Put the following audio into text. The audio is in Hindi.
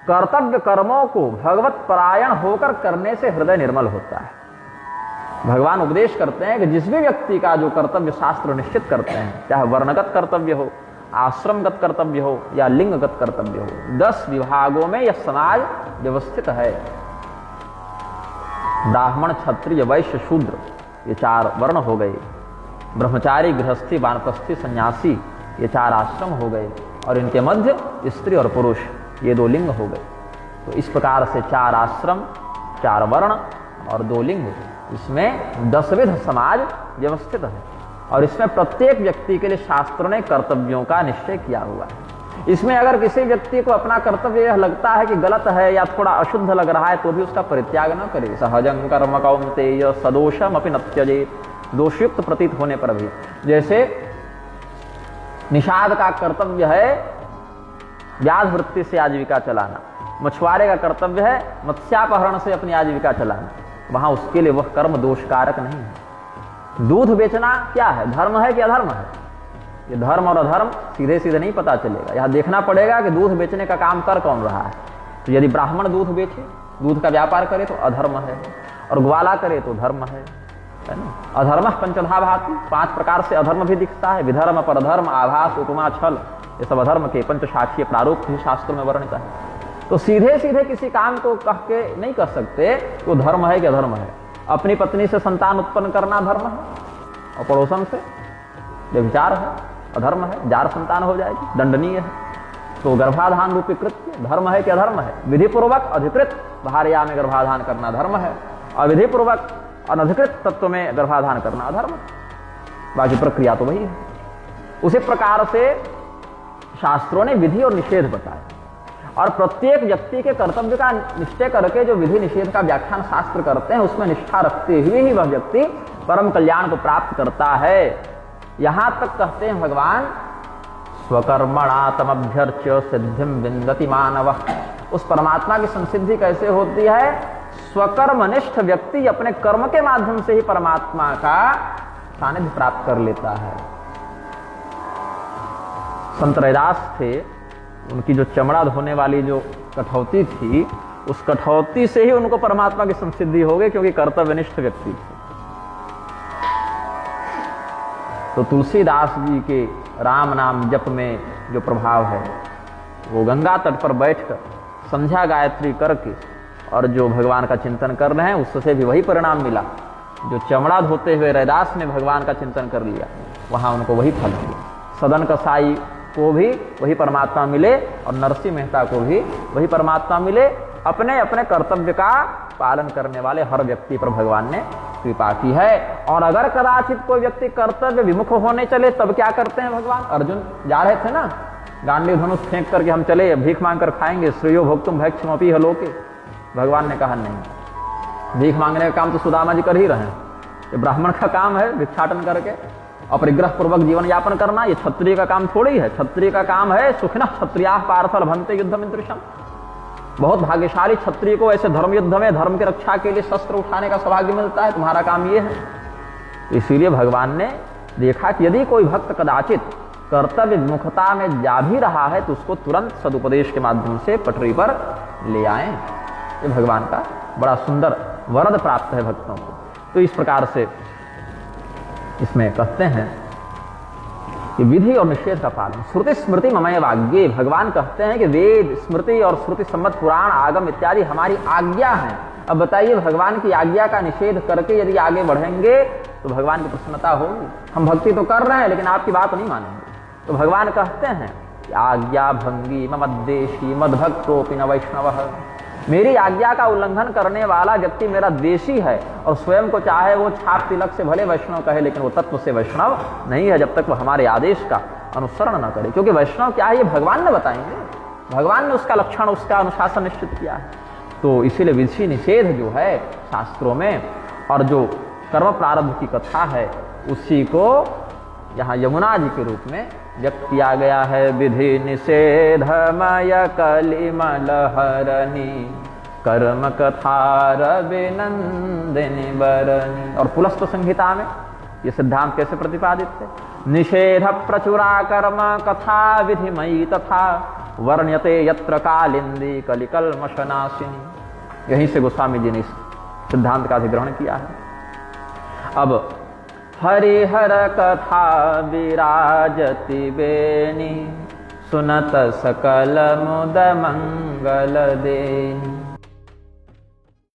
कर्तव्य कर्मों को भगवत परायण होकर करने से हृदय निर्मल होता है। भगवान उपदेश करते हैं कि जिस भी व्यक्ति का जो कर्तव्य शास्त्र निश्चित करते हैं, चाहे वर्णगत कर्तव्य हो, आश्रमगत कर्तव्य हो या लिंगगत कर्तव्य हो, 10 विभागों में यह समाज व्यवस्थित है। ब्राह्मण, क्षत्रिय, वैश्य, शूद्र, ये 4 वर्ण हो गए। ब्रह्मचारी, गृहस्थी, वानप्रस्थी, सन्यासी, ये 4 आश्रम हो गए। और इनके मध्य स्त्री और पुरुष, ये 2 लिंग हो गए। तो इस प्रकार से 4 आश्रम, 4 वर्ण और 2 लिंग, इसमें 10 विध समाज व्यवस्थित है। और इसमें प्रत्येक व्यक्ति के लिए शास्त्रों ने कर्तव्यों का निश्चय किया हुआ है। इसमें अगर किसी व्यक्ति को अपना कर्तव्य यह लगता है कि गलत है या थोड़ा अशुद्ध लग रहा है, तो भी उसका परित्याग न करे। सहजं कर्म कौन्तेय सदोषम अपि न त्यजेत्, दोषयुक्त प्रतीत होने पर भी। जैसे निषाद का कर्तव्य है व्याध वृत्ति से आजीविका चलाना, मछुआरे का कर्तव्य है मत्स्यापहरण से अपनी आजीविका चलाना, वहां उसके लिए वह कर्म दोषकारक नहीं है। दूध बेचना क्या है, धर्म है कि अधर्म है? ये धर्म और अधर्म सीधे सीधे नहीं पता चलेगा। यहां देखना पड़ेगा कि दूध बेचने का काम कर कौन रहा है। तो यदि ब्राह्मण दूध बेचे, दूध का व्यापार करे तो अधर्म है, और ग्वाला करे तो धर्म है ना। अधर्म पंचधा भाति, 5 प्रकार से अधर्म भी दिखता है। विधर्म, परधर्म, आभास, उपमा, छल, ये सब अधर्म के पंचशाखीय प्रारूप भी शास्त्रों में वर्णित है। तो सीधे सीधे किसी काम को कह के नहीं कह सकते वो धर्म है कि अधर्म है। अपनी पत्नी से संतान उत्पन्न करना धर्म है, और पड़ोसन से व्यभिचार है, अधर्म है, जार संतान हो जाएगी, दंडनीय है। तो गर्भाधान रूपी कृत्य धर्म है कि अधर्म है? विधिपूर्वक अधिकृत भार्या में गर्भाधान करना धर्म है, अविधिपूर्वक अनधिकृत तत्व में गर्भाधान करना अधर्म। बाकी प्रक्रिया तो वही है। उसी प्रकार से शास्त्रों ने विधि और निषेध बताए, और प्रत्येक व्यक्ति के कर्तव्य का निश्चय करके जो विधि निषेध का व्याख्यान शास्त्र करते हैं, उसमें निष्ठा रखते हुए ही वह व्यक्ति परम कल्याण को प्राप्त करता है। यहां तक कहते हैं भगवान, स्वकर्मणा तमभ्यर्च्य सिद्धिम विन्दति मानवः। उस परमात्मा की संसिद्धि कैसे होती है? स्वकर्मनिष्ठ व्यक्ति अपने कर्म के माध्यम से ही परमात्मा का सानिध्य प्राप्त कर लेता है। संत रैदास थे, उनकी जो चमड़ा धोने वाली जो कठौती थी, उस कठौती से ही उनको परमात्मा की संसिद्धि हो गई, क्योंकि कर्तव्यनिष्ठ व्यक्ति थे। तो तुलसीदास जी के राम नाम जप में जो प्रभाव है, वो गंगा तट पर बैठकर संध्या गायत्री करके और जो भगवान का चिंतन कर रहे हैं, उससे भी वही परिणाम मिला। जो चमड़ा धोते हुए रैदास ने भगवान का चिंतन कर लिया, वहां उनको वही फल मिला। सदन कसाई को भी वही परमात्मा मिले, और नरसिंह मेहता को भी वही परमात्मा मिले। अपने अपने कर्तव्य का पालन करने वाले हर व्यक्ति पर भगवान ने कृपा की है। और अगर कदाचित कोई व्यक्ति कर्तव्य विमुख होने चले, तब क्या करते हैं भगवान? अर्जुन जा रहे थे ना, गांडी धनुष फेंक करके हम चले, भीख मांग कर खाएंगे, श्रेयो भोक्तुम भैक्षमपि हलोके। भगवान ने कहा नहीं, भीख मांगने का काम तो सुदामा जी कर ही रहे हैं। ये ब्राह्मण का काम है भिक्षाटन करके अपरिग्रह पूर्वक जीवन यापन करना, ये क्षत्रिय का काम थोड़ी है। क्षत्रिय का काम है सुखिनः क्षत्रियाः पार्थ लभन्ते युद्धमिदृशम्। बहुत भाग्यशाली क्षत्रिय को ऐसे धर्म युद्ध में धर्म की रक्षा के लिए शस्त्र उठाने का सौभाग्य मिलता है। तुम्हारा काम ये है। इसीलिए भगवान ने देखा कि यदि कोई भक्त कदाचित कर्तव्य विमुखता में जा भी रहा है, तो उसको तुरंत सदुपदेश के माध्यम से पटरी पर ले आए। ये भगवान का बड़ा सुंदर वरद प्राप्त है भक्तों को। तो इस प्रकार से इसमें कहते हैं कि विधि और निषेध का पालन। श्रुति स्मृति ममय वाग्ये, भगवान कहते हैं कि वेद, स्मृति और श्रुति सम्मत पुराण, आगम इत्यादि हमारी आज्ञा है। अब बताइए, भगवान की आज्ञा का निषेध करके यदि आगे बढ़ेंगे तो भगवान की प्रसन्नता होगी। हम भक्ति तो कर रहे हैं, लेकिन आपकी बात नहीं मानेंगे। तो भगवान कहते हैं कि आज्ञा भंगी ममद्देशी मद्भक्तोपि न वैष्णवः। मेरी आज्ञा का उल्लंघन करने वाला व्यक्ति मेरा देशी है, और स्वयं को चाहे वो छाप तिलक से भले वैष्णव कहे, लेकिन वो तत्व से वैष्णव नहीं है, जब तक वो हमारे आदेश का अनुसरण न करे। क्योंकि वैष्णव क्या है, ये भगवान ने बताएंगे, भगवान ने उसका लक्षण, उसका अनुशासन निश्चित किया है। तो इसीलिए विधि निषेध जो है शास्त्रों में, और जो कर्म प्रारब्ध की कथा है, उसी को यहाँ यमुना जी के रूप में व्यक्त किया गया है। विधि निषेधमय कलिमल हरणी कर्म कथा रविनंदिनी बरनी। और पुलस्त संहिता में ये सिद्धांत कैसे प्रतिपादित है? निषेध प्रचुरा कर्म कथा विधिमयी तथा वर्ण्यते यत्र कालिंदी कलिकल्मषनाशिनी। यहीं से गोस्वामी जी ने इस सिद्धांत का अधिग्रहण किया है। अब हरिहर कथा विराजति बेनी सुनत सकल मुद मंगल देनी।